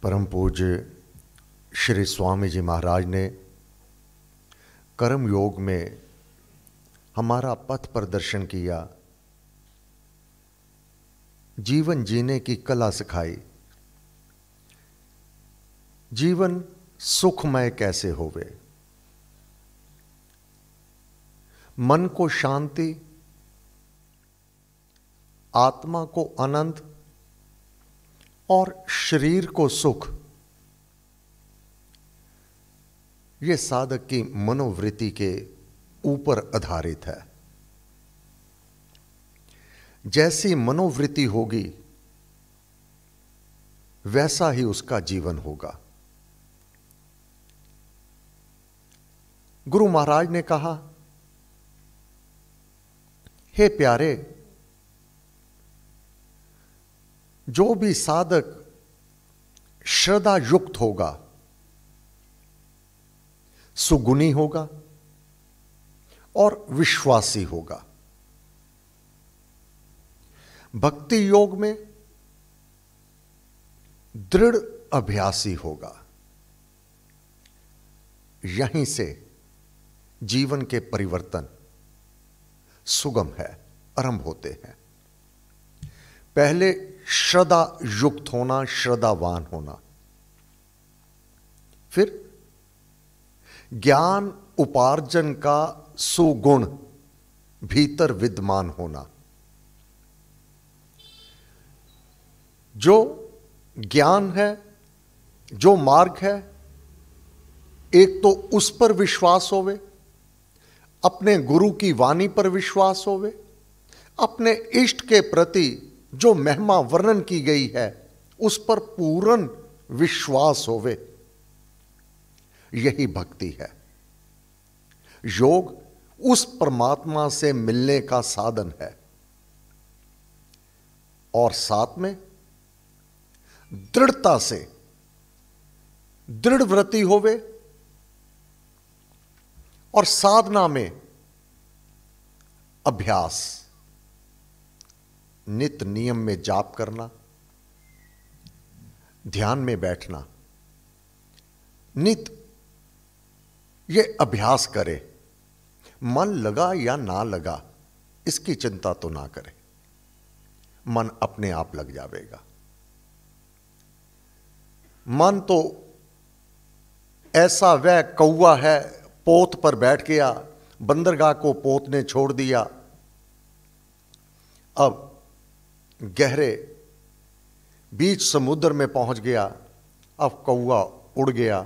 परम पूज्य श्री स्वामी जी महाराज ने कर्म योग में हमारा पथ प्रदर्शन किया, जीवन जीने की कला सिखाई। जीवन सुखमय कैसे होवे, मन को शांति, आत्मा को आनंद और शरीर को सुख, ये साधक की मनोवृत्ति के ऊपर आधारित है। जैसी मनोवृत्ति होगी वैसा ही उसका जीवन होगा। गुरु महाराज ने कहा, हे प्यारे, जो भी साधक श्रद्धा युक्त होगा सुगुणी होगा और विश्वासी होगा। भक्ति योग में दृढ़ अभ्यासी होगा। यहीं से जीवन के परिवर्तन सुगम है, आरंभ होते हैं। पहले श्रद्धा युक्त होना, श्रद्धावान होना, फिर ज्ञान उपार्जन का सुगुण भीतर विद्यमान होना। जो ज्ञान है, जो मार्ग है, एक तो उस पर विश्वास होवे, अपने गुरु की वाणी पर विश्वास होवे, अपने इष्ट के प्रति जो महिमा वर्णन की गई है उस पर पूर्ण विश्वास होवे। यही भक्ति है। योग उस परमात्मा से मिलने का साधन है और साथ में दृढ़ता से दृढ़ व्रति होवे और साधना में अभ्यास, नित नियम में जाप करना, ध्यान में बैठना, नित ये अभ्यास करे। मन लगा या ना लगा इसकी चिंता तो ना करे, मन अपने आप लग जाएगा। मन तो ऐसा वह कौवा है, पोत पर बैठ गया, बंदरगाह को पोत ने छोड़ दिया, अब गहरे बीच समुद्र में पहुंच गया। अब कौवा उड़ गया,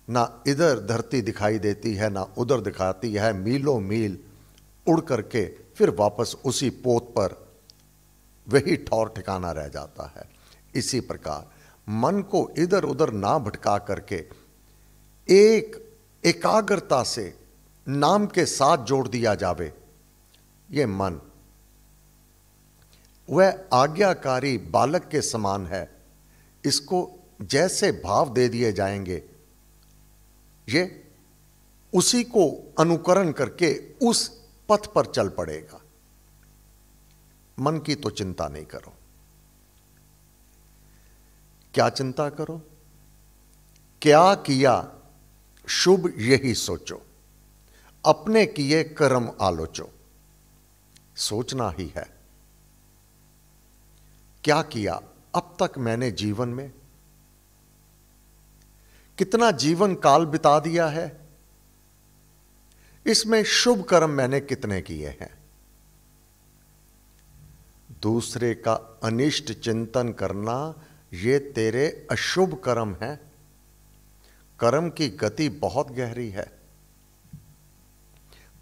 ना इधर धरती दिखाई देती है ना उधर दिखाती है, मीलों मील उड़ करके फिर वापस उसी पोत पर वही ठौर ठिकाना रह जाता है। इसी प्रकार मन को इधर उधर ना भटका करके एक एकाग्रता से नाम के साथ जोड़ दिया जावे। ये मन वह आज्ञाकारी बालक के समान है, इसको जैसे भाव दे दिए जाएंगे ये उसी को अनुकरण करके उस पथ पर चल पड़ेगा। मन की तो चिंता नहीं करो। क्या चिंता करो? क्या किया शुभ यही सोचो, अपने किए कर्म आलोचो। सोचना ही है, क्या किया अब तक मैंने जीवन में, कितना जीवन काल बिता दिया है, इसमें शुभ कर्म मैंने कितने किए हैं। दूसरे का अनिष्ट चिंतन करना ये तेरे अशुभ कर्म है। कर्म की गति बहुत गहरी है।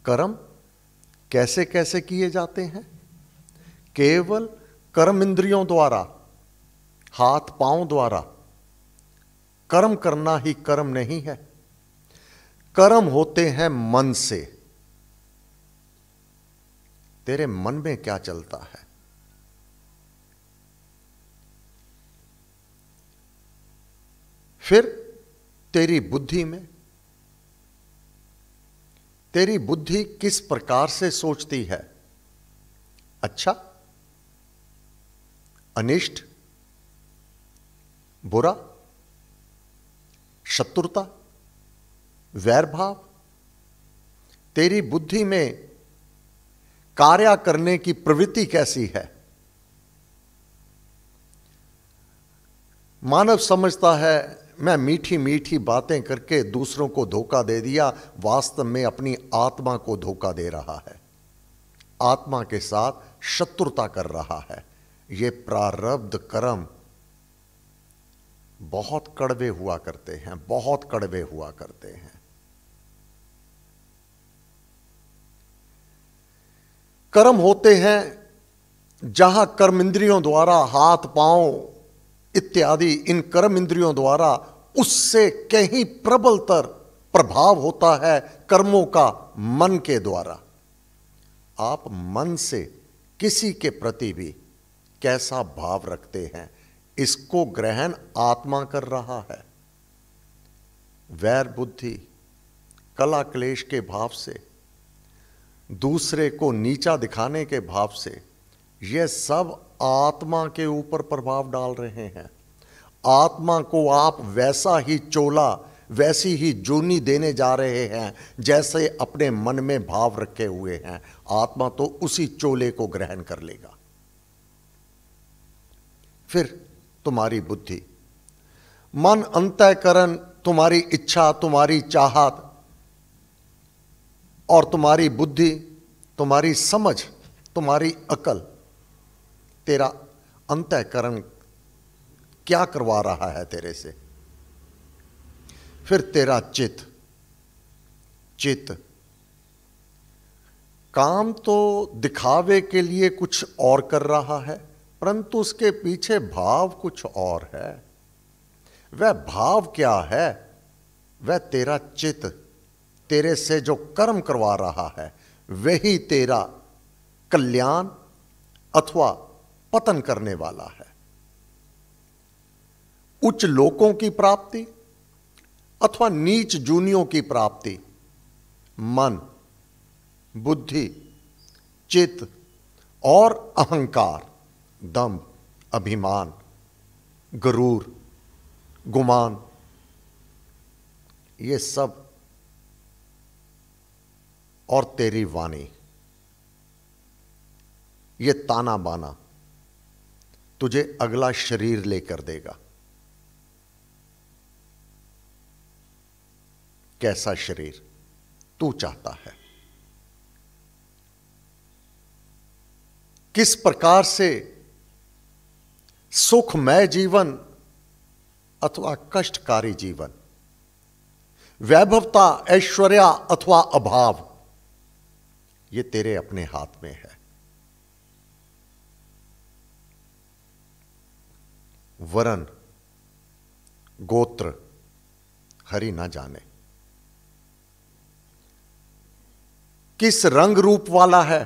कर्म कैसे कैसे किए जाते हैं? केवल कर्म इंद्रियों द्वारा, हाथ पांव द्वारा कर्म करना ही कर्म नहीं है। कर्म होते हैं मन से। तेरे मन में क्या चलता है? फिर तेरी बुद्धि में, तेरी बुद्धि किस प्रकार से सोचती है? अच्छा अनिष्ट, बुरा, शत्रुता, वैर भाव तेरी बुद्धि में कार्य करने की प्रवृत्ति कैसी है? मानव समझता है मैं मीठी मीठी बातें करके दूसरों को धोखा दे दिया, वास्तव में अपनी आत्मा को धोखा दे रहा है, आत्मा के साथ शत्रुता कर रहा है। ये प्रारब्ध कर्म बहुत कड़वे हुआ करते हैं, बहुत कड़वे हुआ करते हैं। कर्म होते हैं जहां कर्म इंद्रियों द्वारा हाथ पांव इत्यादि इन कर्म इंद्रियों द्वारा उससे कहीं प्रबलतर प्रभाव होता है कर्मों का मन के द्वारा। आप मन से किसी के प्रति भी कैसा भाव रखते हैं, इसको ग्रहण आत्मा कर रहा है। वैर बुद्धि, कला क्लेश के भाव से, दूसरे को नीचा दिखाने के भाव से, यह सब आत्मा के ऊपर प्रभाव डाल रहे हैं। आत्मा को आप वैसा ही चोला, वैसी ही जूनी देने जा रहे हैं जैसे अपने मन में भाव रखे हुए हैं। आत्मा तो उसी चोले को ग्रहण कर लेगा। फिर तुम्हारी बुद्धि, मन, अंतःकरण, तुम्हारी इच्छा, तुम्हारी चाहत और तुम्हारी बुद्धि, तुम्हारी समझ, तुम्हारी अकल, तेरा अंतःकरण क्या करवा रहा है तेरे से? फिर तेरा चित्त, काम तो दिखावे के लिए कुछ और कर रहा है, परंतु उसके पीछे भाव कुछ और है। वह भाव क्या है? वह तेरा चित्त तेरे से जो कर्म करवा रहा है वही तेरा कल्याण अथवा पतन करने वाला है। उच्च लोकों की प्राप्ति अथवा नीच जूनियों की प्राप्ति मन, बुद्धि, चित्त और अहंकार, दंभ, अभिमान, गरूर, गुमान, ये सब और तेरी वाणी, ये ताना बाना तुझे अगला शरीर लेकर देगा। कैसा शरीर तू चाहता है? किस प्रकार से सुखमय जीवन अथवा कष्टकारी जीवन, वैभवता, ऐश्वर्य अथवा अभाव, ये तेरे अपने हाथ में है। वरण, गोत्र हरि ना जाने, किस रंग रूप वाला है,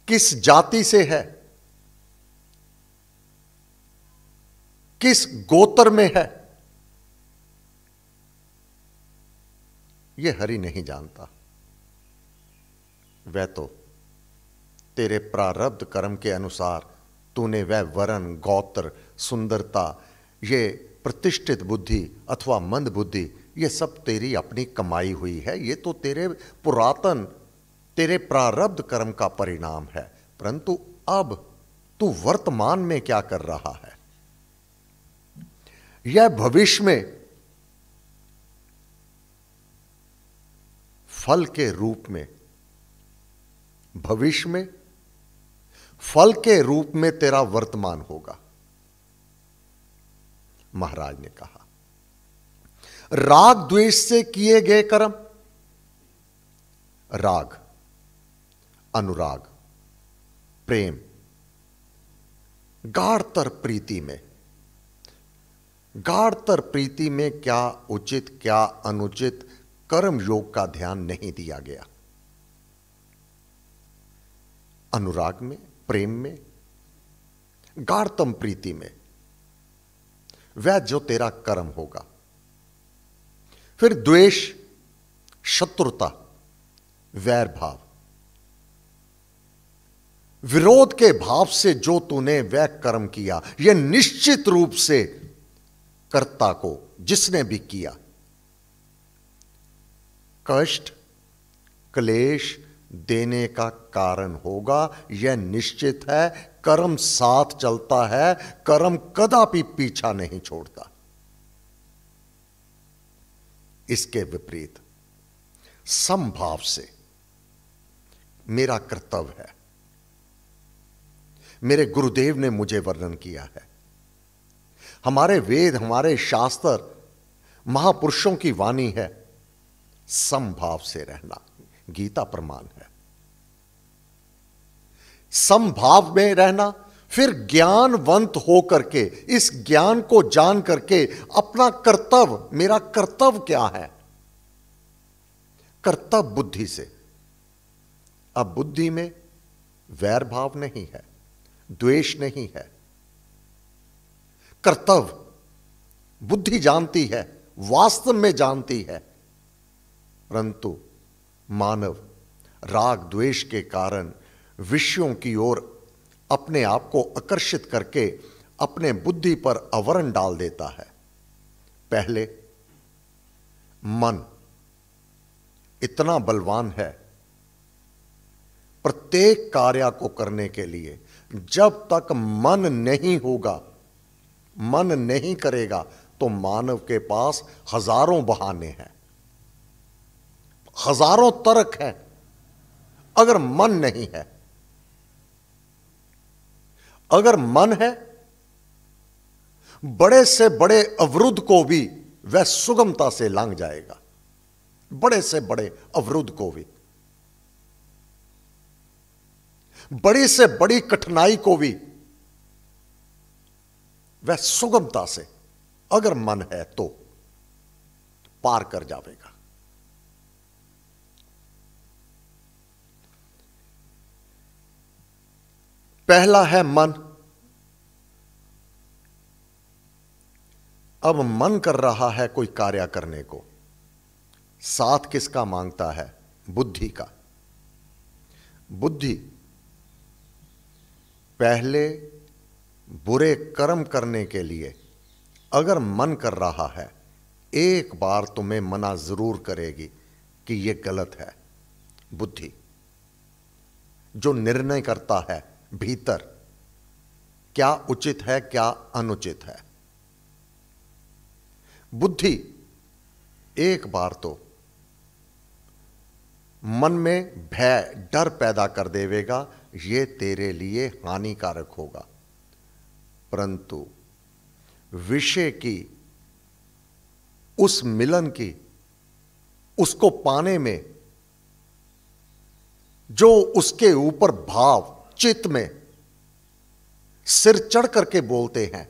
किस जाति से है, किस गोत्र में है, यह हरि नहीं जानता। वह तो तेरे प्रारब्ध कर्म के अनुसार तूने वह वर्ण, गोत्र, सुंदरता, ये प्रतिष्ठित बुद्धि अथवा मंद बुद्धि, ये सब तेरी अपनी कमाई हुई है। ये तो तेरे पुरातन, तेरे प्रारब्ध कर्म का परिणाम है। परंतु अब तू वर्तमान में क्या कर रहा है? यह भविष्य में फल के रूप में, भविष्य में फल के रूप में तेरा वर्तमान होगा। महाराज ने कहा, राग द्वेष से किए गए कर्म, राग, अनुराग, प्रेम, गाढ़तर प्रीति में, गाढ़तर प्रीति में क्या उचित क्या अनुचित कर्म योग का ध्यान नहीं दिया गया। अनुराग में, प्रेम में, गाढ़तम प्रीति में, वह जो तेरा कर्म होगा। फिर द्वेष, शत्रुता, वैर भाव, विरोध के भाव से जो तूने वह कर्म किया, यह निश्चित रूप से कर्ता को, जिसने भी किया, कष्ट क्लेश देने का कारण होगा, यह निश्चित है। कर्म साथ चलता है, कर्म कदापि पीछा नहीं छोड़ता। इसके विपरीत समभाव से मेरा कर्तव्य है, मेरे गुरुदेव ने मुझे वर्णन किया है, हमारे वेद, हमारे शास्त्र, महापुरुषों की वाणी है, समभाव से रहना। गीता प्रमाण है। समभाव में रहना, फिर ज्ञानवंत होकर के, इस ज्ञान को जान करके अपना कर्तव्य, मेरा कर्तव्य क्या है, कर्तव्य बुद्धि से। अब बुद्धि में वैर भाव नहीं है, द्वेष नहीं है। कर्तव्य बुद्धि जानती है, वास्तव में जानती है, परंतु मानव राग द्वेष के कारण विषयों की ओर अपने आप को आकर्षित करके अपने बुद्धि पर आवरण डाल देता है। पहले मन इतना बलवान है, प्रत्येक कार्य को करने के लिए जब तक मन नहीं होगा, मन नहीं करेगा, तो मानव के पास हजारों बहाने हैं, हजारों तर्क हैं। अगर मन नहीं है, अगर मन है, बड़े से बड़े अवरुद्ध को भी वह सुगमता से लांघ जाएगा, बड़े से बड़े अवरुद्ध को भी, बड़ी से बड़ी कठिनाई को भी वह सुगमता से, अगर मन है तो पार कर जाएगा। पहला है मन। अब मन कर रहा है कोई कार्य करने को, साथ किसका मांगता है? बुद्धि का। बुद्धि पहले बुरे कर्म करने के लिए अगर मन कर रहा है, एक बार तुम्हें मना जरूर करेगी कि यह गलत है। बुद्धि जो निर्णय करता है भीतर, क्या उचित है क्या अनुचित है। बुद्धि एक बार तो मन में भय, डर पैदा कर देवेगा, ये तेरे लिए हानिकारक होगा। परंतु विषय की, उस मिलन की, उसको पाने में जो उसके ऊपर भाव चित्त में सिर चढ़ करके बोलते हैं,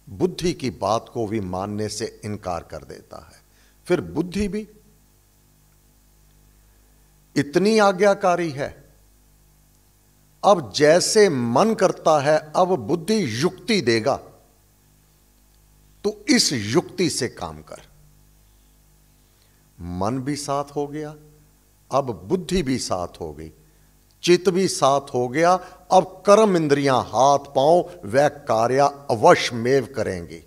बुद्धि की बात को भी मानने से इनकार कर देता है। फिर बुद्धि भी इतनी आज्ञाकारी है, अब जैसे मन करता है, अब बुद्धि युक्ति देगा, तो इस युक्ति से काम कर। मन भी साथ हो गया, अब बुद्धि भी साथ हो गई, चित्त भी साथ हो गया। अब कर्म इंद्रियां, हाथ पांव, वह कार्य अवश्यमेव करेंगी।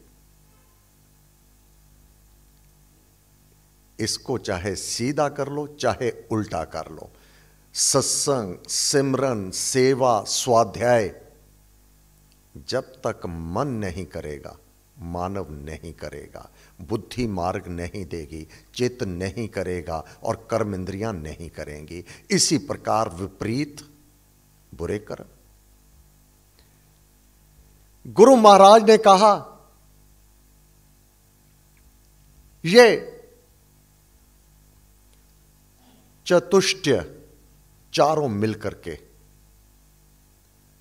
इसको चाहे सीधा कर लो, चाहे उल्टा कर लो। सत्संग, सिमरन, सेवा, स्वाध्याय, जब तक मन नहीं करेगा, मानव नहीं करेगा, बुद्धि मार्ग नहीं देगी, चित्त नहीं करेगा और कर्म इंद्रियां नहीं करेंगी। इसी प्रकार विपरीत बुरे कर्म। गुरु महाराज ने कहा, ये चतुष्टय चारों मिलकर के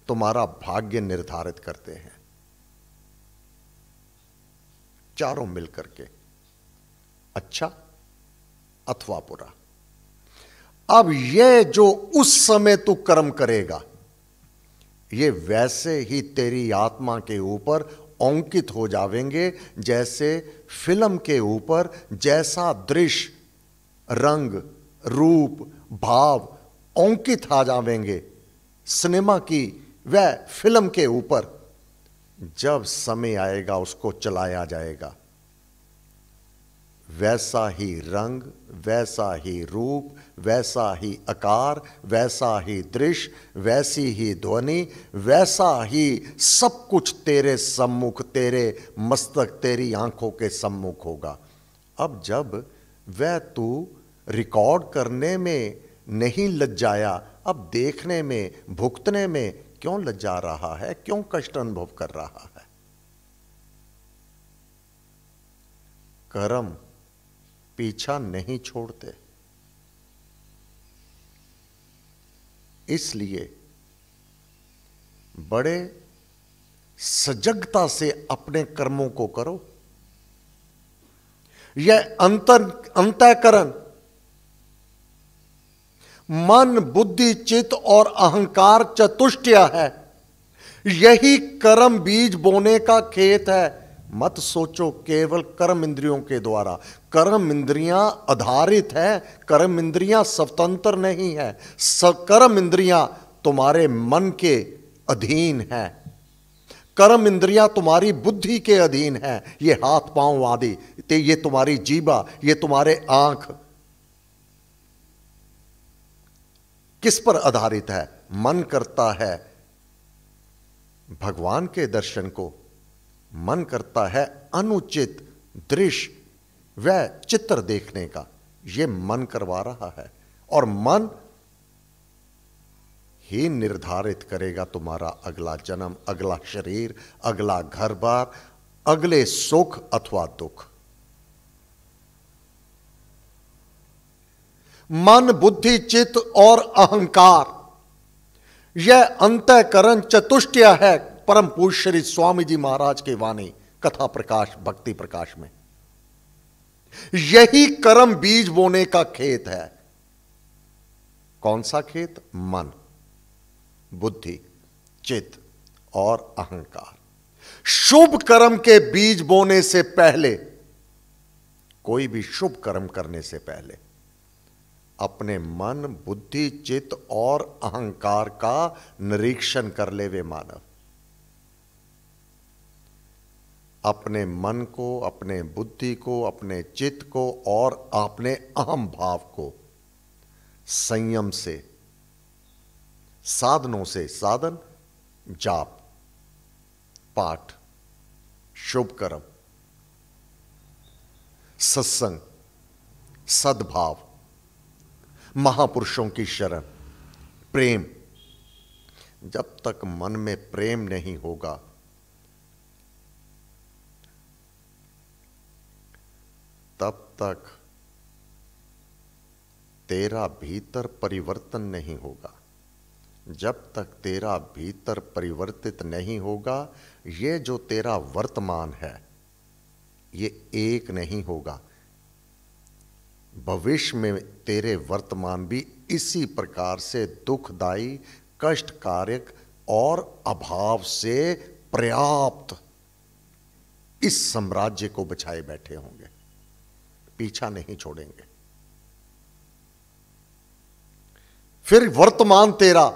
तुम्हारा भाग्य निर्धारित करते हैं, चारों मिलकर के, अच्छा अथवा बुरा। अब ये जो उस समय तू कर्म करेगा, ये वैसे ही तेरी आत्मा के ऊपर अंकित हो जावेंगे, जैसे फिल्म के ऊपर जैसा दृश्य, रंग, रूप, भाव अंकित आ जावेंगे, सिनेमा की वह फिल्म के ऊपर जब समय आएगा उसको चलाया जाएगा, वैसा ही रंग, वैसा ही रूप, वैसा ही आकार, वैसा ही दृश्य, वैसी ही ध्वनि, वैसा ही सब कुछ तेरे सम्मुख, तेरे मस्तक, तेरी आंखों के सम्मुख होगा। अब जब वह तू रिकॉर्ड करने में नहीं लज्जाया, अब देखने में, भुगतने में क्यों लज्जा रहा है, क्यों कष्ट अनुभव कर रहा है? कर्म पीछा नहीं छोड़ते। इसलिए बड़े सजगता से अपने कर्मों को करो। यह अंतःकरण, मन, बुद्धि, चित्त और अहंकार चतुष्टय है। यही कर्म बीज बोने का खेत है। मत सोचो केवल कर्म इंद्रियों के द्वारा। कर्म इंद्रियां आधारित है, कर्म इंद्रियां स्वतंत्र नहीं है। कर्म इंद्रियां तुम्हारे मन के अधीन है, कर्म इंद्रियां तुम्हारी बुद्धि के अधीन है। ये हाथ पांव आदि, ये तुम्हारी जीवा, ये तुम्हारे आंख किस पर आधारित है? मन करता है भगवान के दर्शन को, मन करता है अनुचित दृश्य व चित्र देखने का, यह मन करवा रहा है। और मन ही निर्धारित करेगा तुम्हारा अगला जन्म, अगला शरीर, अगला घर बार, अगले सुख अथवा दुख। मन, बुद्धि, चित्त और अहंकार, यह अंतःकरण चतुष्टय है। परम पूज्य श्री स्वामी जी महाराज की वाणी कथा प्रकाश भक्ति प्रकाश में, यही कर्म बीज बोने का खेत है। कौन सा खेत? मन, बुद्धि, चित्त और अहंकार। शुभ कर्म के बीज बोने से पहले, कोई भी शुभ कर्म करने से पहले अपने मन, बुद्धि, चित्त और अहंकार का निरीक्षण कर ले वे मानव। अपने मन को, अपने बुद्धि को, अपने चित्त को और अपने अहम भाव को संयम से, साधनों से, साधन जाप, पाठ, शुभ कर्म, सत्संग, सद्भाव, महापुरुषों की शरण, प्रेम। जब तक मन में प्रेम नहीं होगा, तब तक तेरा भीतर परिवर्तन नहीं होगा। जब तक तेरा भीतर परिवर्तित नहीं होगा, ये जो तेरा वर्तमान है ये एक नहीं होगा। भविष्य में तेरे वर्तमान भी इसी प्रकार से दुखदायी, कष्टकारक और अभाव से पर्याप्त इस साम्राज्य को बचाए बैठे होंगे, पीछा नहीं छोड़ेंगे। फिर वर्तमान तेरा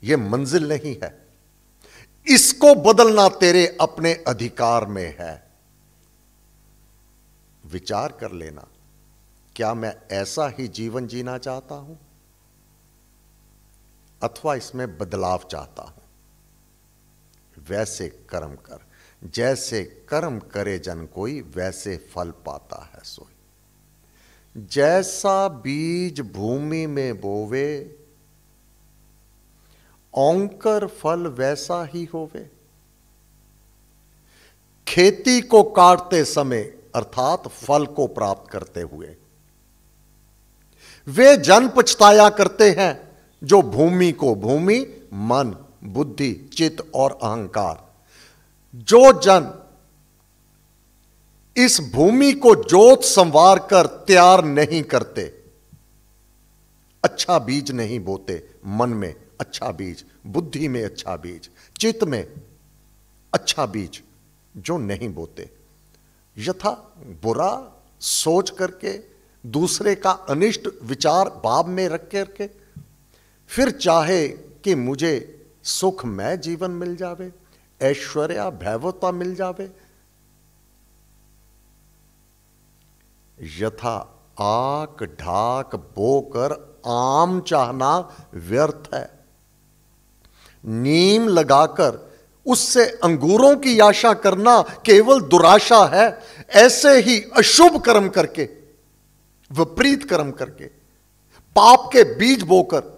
यह मंजिल नहीं है, इसको बदलना तेरे अपने अधिकार में है। विचार कर लेना, क्या मैं ऐसा ही जीवन जीना चाहता हूं अथवा इसमें बदलाव चाहता हूं? वैसे कर्म कर, जैसे कर्म करे जन कोई, वैसे फल पाता है सोई। जैसा बीज भूमि में बोवे, औंकर फल वैसा ही होवे। खेती को काटते समय अर्थात फल को प्राप्त करते हुए वे जन पछताया करते हैं जो भूमि को, भूमि मन, बुद्धि, चित्त और अहंकार, जो जन इस भूमि को जोत संवार कर तैयार नहीं करते, अच्छा बीज नहीं बोते, मन में अच्छा बीज, बुद्धि में अच्छा बीज, चित्त में अच्छा बीज जो नहीं बोते, यथा बुरा सोच करके, दूसरे का अनिष्ट विचार भाव में रख करके फिर चाहे कि मुझे सुखमय जीवन मिल जावे, ऐश्वर्या भैवता मिल जावे। यथा आक ढाक बोकर आम चाहना व्यर्थ है। नीम लगाकर उससे अंगूरों की आशा करना केवल दुराशा है। ऐसे ही अशुभ कर्म करके, विपरीत कर्म करके, पाप के बीज बोकर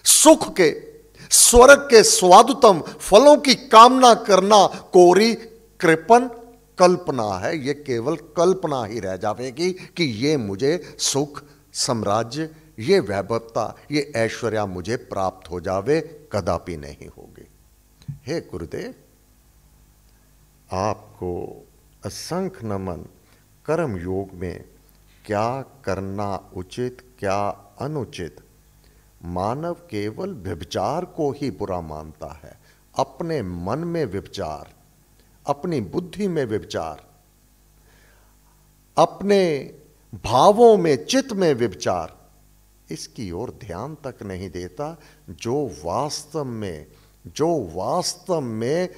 सुख के, स्वर्ग के स्वादुतम फलों की कामना करना कोरी कृपण कल्पना है। यह केवल कल्पना ही रह जाएगी कि ये मुझे सुख, साम्राज्य, ये वैभवता, ये ऐश्वर्या मुझे प्राप्त हो जावे, कदापि नहीं होगी। हे गुरुदेव, आपको असंख्य नमन। कर्म योग में क्या करना उचित, क्या अनुचित, मानव केवल व्यभिचार को ही बुरा मानता है। अपने मन में व्यभिचार, अपनी बुद्धि में व्यभिचार, अपने भावों में, चित्त में व्यभिचार, इसकी ओर ध्यान तक नहीं देता जो वास्तव में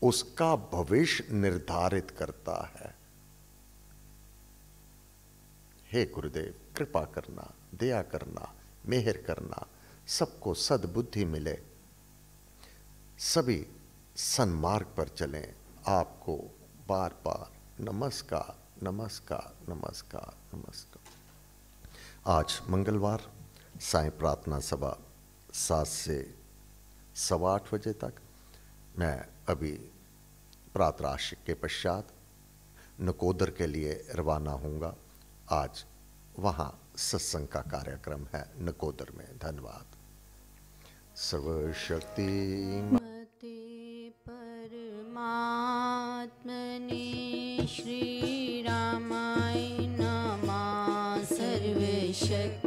उसका भविष्य निर्धारित करता है। हे गुरुदेव, कृपा करना, दया करना, मेहर करना, सबको सद्बुद्धि मिले, सभी सन्मार्ग पर चलें। आपको बार बार नमस्कार, नमस्कार, नमस्कार, नमस्कार। आज मंगलवार सायं प्रार्थना सभा 7 से 8:15 बजे तक। मैं अभी प्रातराशिक के पश्चात नकोदर के लिए रवाना होऊंगा। आज वहाँ सत्संग का कार्यक्रम है नकोदर में। धन्यवाद। सर्वशक्ति परमात्मने श्री रामाय नमः। सर्वशक्तिमते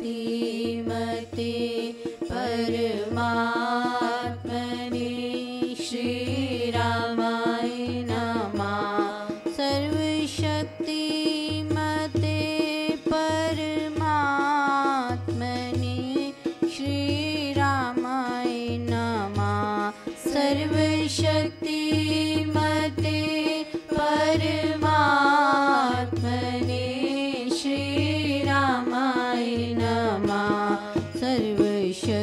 परमात्मने श्री रामाय नमः। सर्वशक्तिमते परमात्मने श्री रामाय नमः। सर्वशक्तिमते परमात्मने श्री रामाय नमः। सर्वशक्तिमते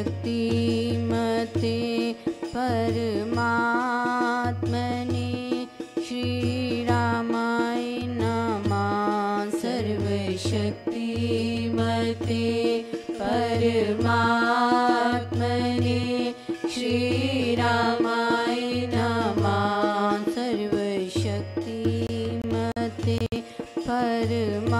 परमात्मने श्री रामाय नमः। सर्वशक्तिमते परमात्मने श्री रामाय नमः। सर्वशक्तिमते परमात्मने